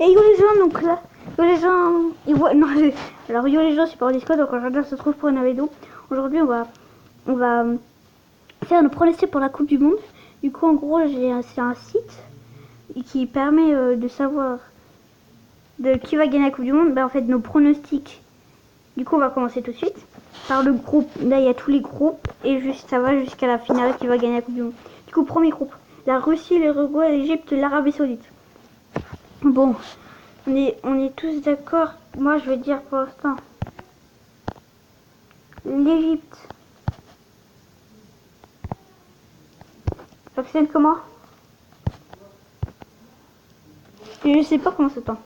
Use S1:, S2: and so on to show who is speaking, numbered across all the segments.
S1: Et yo les gens, donc là, yo les gens, ils voient, non, alors yo les gens, c'est pas au Discord, donc aujourd'hui on se retrouve pour une vidéo. Aujourd'hui on va faire nos pronostics pour la Coupe du Monde. Du coup en gros c'est un site qui permet de savoir de qui va gagner la Coupe du Monde. En fait nos pronostics. Du coup on va commencer tout de suite par le groupe. Là il y a tous les groupes et juste ça va jusqu'à la finale qui va gagner la Coupe du Monde. Du coup premier groupe, la Russie, l'Uruguay, l'Égypte, l'Arabie Saoudite. Bon, on est tous d'accord. Moi, je vais dire pour l'instant l'Égypte. Fonctionne comment? Je sais pas comment ça s'appelle.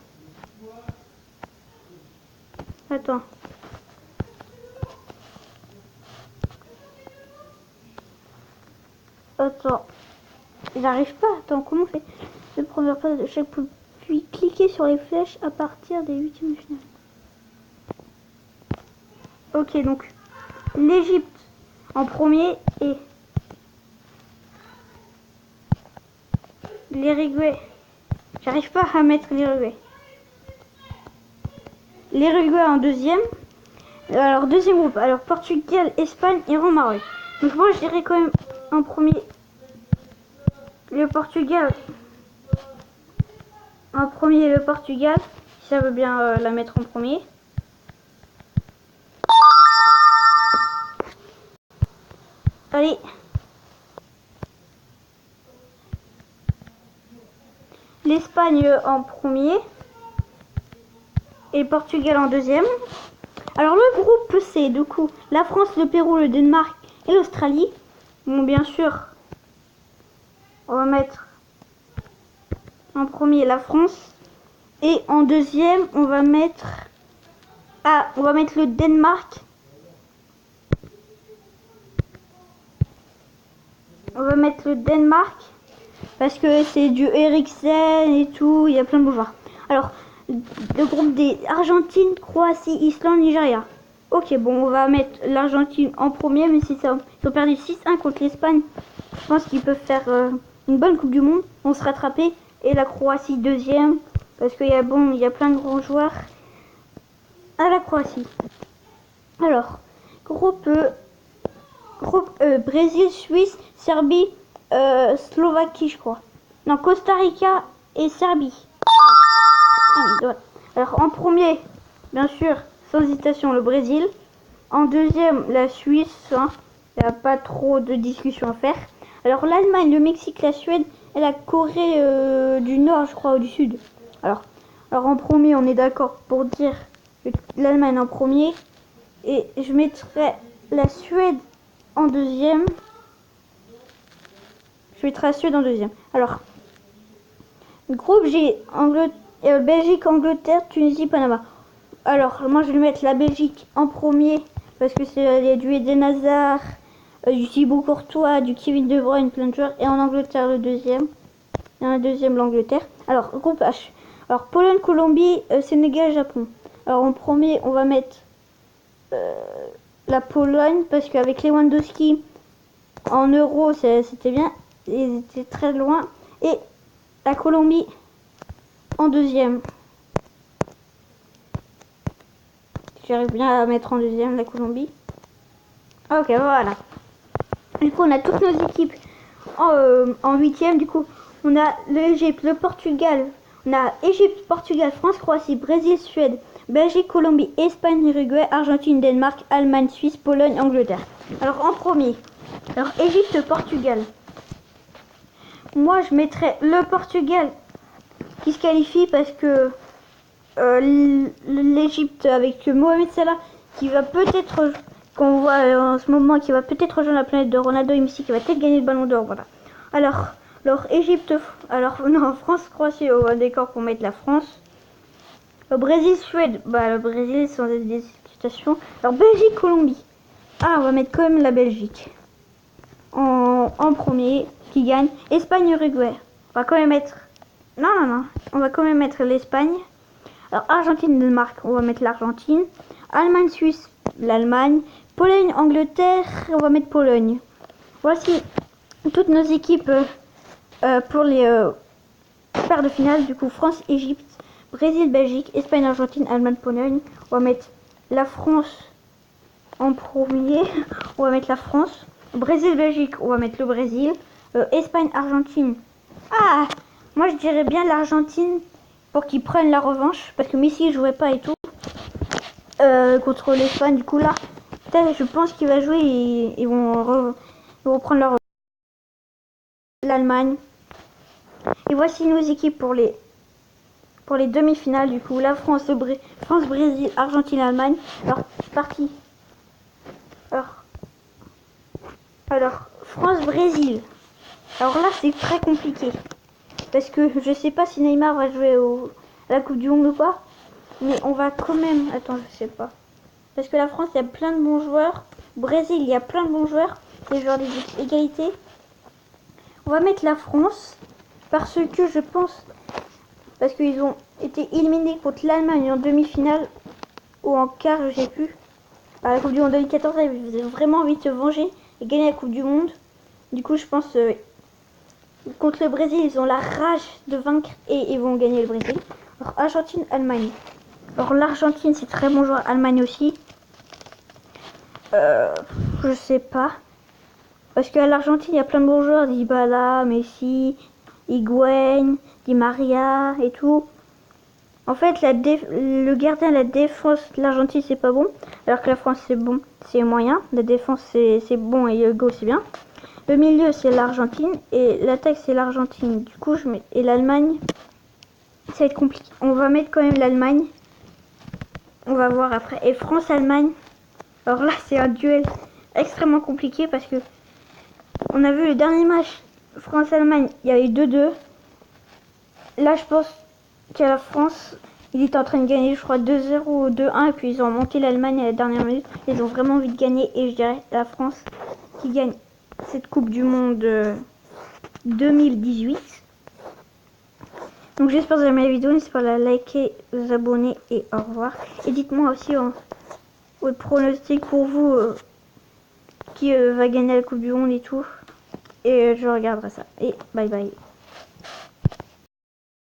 S1: Attends. Attends. J'arrive pas. Attends, comment on fait? La première phase de chaque poule. Puis cliquez sur les flèches à partir des huitièmes de finale. Ok, donc l'Égypte en premier et l'Uruguay. J'arrive pas à mettre l'Uruguay. L'Uruguay en deuxième. Alors deuxième groupe. Alors Portugal, Espagne, Iran, Maroc. Donc moi je dirais quand même en premier le Portugal. En premier le Portugal. Si ça veut bien la mettre en premier. Allez. L'Espagne en premier. Et le Portugal en deuxième. Alors le groupe C, du coup, la France, le Pérou, le Danemark et l'Australie. Bon, bien sûr, on va mettre en premier la France. Et en deuxième, on va mettre le Danemark. On va mettre le Danemark parce que c'est du Eriksen et tout, il y a plein de beaux joueurs. Alors, le groupe D, Argentine, Croatie, Islande, Nigeria. Ok, bon, on va mettre l'Argentine en premier, mais si ça, ils ont perdu 6-1 contre l'Espagne, je pense qu'ils peuvent faire une bonne Coupe du Monde. On se rattraper. Et la Croatie deuxième, parce qu'il y a il y a plein de grands joueurs à la Croatie. Alors, groupe Brésil, Suisse, Serbie, Slovaquie, je crois. Non, Costa Rica et Serbie. Ah oui, ouais. Alors en premier, bien sûr, sans hésitation, le Brésil. En deuxième, la Suisse. Hein. Il n'y a pas trop de discussion à faire. Alors l'Allemagne, le Mexique, la Suède et la Corée du Nord, je crois, ou du Sud. Alors en premier, on est d'accord pour dire l'Allemagne en premier. Et je mettrai la Suède en deuxième. Je mettrai la Suède en deuxième. Alors, groupe G, Belgique, Angleterre, Tunisie, Panama. Alors, moi je vais mettre la Belgique en premier parce que c'est du Eden Hazard, du Thibaut Courtois, du Kevin De Bruyne, plein de joueurs. Et en Angleterre, le deuxième. Et en deuxième, l'Angleterre. Alors, groupe H. Alors, Pologne, Colombie, Sénégal, Japon. Alors, en premier, on va mettre la Pologne parce qu'avec Lewandowski en Euro, c'était bien. Ils étaient très loin. Et la Colombie en deuxième. J'arrive bien à mettre en deuxième la Colombie. Ok, voilà. Du coup, on a toutes nos équipes en huitième. Du coup, on a l'Égypte, le Portugal. On a Égypte, Portugal, France, Croatie, Brésil, Suède, Belgique, Colombie, Espagne, Uruguay, Argentine, Danemark, Allemagne, Suisse, Pologne, Angleterre. Alors, en premier. Alors, Égypte, Portugal. Moi, je mettrais le Portugal qui se qualifie parce que l'Égypte avec Mohamed Salah qui va peut-être, qu'on voit en ce moment, qui va peut-être rejoindre la planète de Ronaldo et Messi, qui va peut-être gagner le ballon d'or. Voilà. Alors Égypte, alors non, France, Croatie, on va d'accord pour mettre la France. Le Brésil, Suède, le Brésil sans hésitation. Alors Belgique, Colombie. Ah, on va mettre quand même la Belgique en premier qui gagne. Espagne, Uruguay. On va quand même mettre. Non. On va quand même mettre l'Espagne. Alors Argentine, Danemark, on va mettre l'Argentine. Allemagne, Suisse, l'Allemagne. Pologne, Angleterre, on va mettre Pologne. Voici toutes nos équipes pour les quarts de finale. Du coup, France, Égypte, Brésil, Belgique, Espagne, Argentine, Allemagne, Pologne. On va mettre la France en premier. On va mettre la France. Brésil, Belgique, on va mettre le Brésil. Espagne, Argentine. Ah, moi je dirais bien l'Argentine pour qu'ils prennent la revanche. Parce que Messi jouait pas et tout. Contre l'Espagne. Du coup là, je pense qu'il va jouer et ils vont prendre leur l'Allemagne. Et voici nos équipes pour les demi-finales. Du coup, la France, France, Brésil, Argentine, Allemagne. Alors, c'est parti. Alors France, Brésil. Alors là, c'est très compliqué. Parce que je sais pas si Neymar va jouer à la Coupe du Monde ou pas. Mais on va quand même... Attends, je sais pas. Parce que la France, il y a plein de bons joueurs. Brésil, il y a plein de bons joueurs. C'est genre des égalités. On va mettre la France. Parce que je pense... Parce qu'ils ont été éliminés contre l'Allemagne en demi-finale. Ou en quart, je sais plus. À la Coupe du Monde 2014, ils avaient vraiment envie de se venger et gagner la Coupe du Monde. Du coup, je pense... contre le Brésil, ils ont la rage de vaincre et ils vont gagner le Brésil. Alors, Argentine, Allemagne. Alors, l'Argentine, c'est très bon joueur. Allemagne aussi. Je sais pas. Parce qu'à l'Argentine, il y a plein de bons joueurs. Dybala, Messi, Higuaín, Di Maria et tout. En fait, le gardien, la défense de l'Argentine, c'est pas bon. Alors que la France, c'est bon, c'est moyen. La défense, c'est bon et Hugo, c'est bien. Le milieu, c'est l'Argentine. Et l'attaque, c'est l'Argentine. Du coup, et l'Allemagne, ça va être compliqué. On va mettre quand même l'Allemagne. On va voir après. Et France-Allemagne. Alors là, c'est un duel extrêmement compliqué parce que on a vu le dernier match France-Allemagne, il y avait 2-2. Là, je pense qu'à la France, il était en train de gagner, je crois, 2-0 ou 2-1. Et puis, ils ont monté l'Allemagne à la dernière minute. Ils ont vraiment envie de gagner. Et je dirais la France qui gagne cette Coupe du Monde 2018. Donc, j'espère que vous avez aimé la vidéo. N'hésitez pas à la liker, vous abonner et au revoir. Et dites-moi aussi votre pronostic pour vous qui va gagner la Coupe du Monde et tout. Et je regarderai ça. Et bye bye.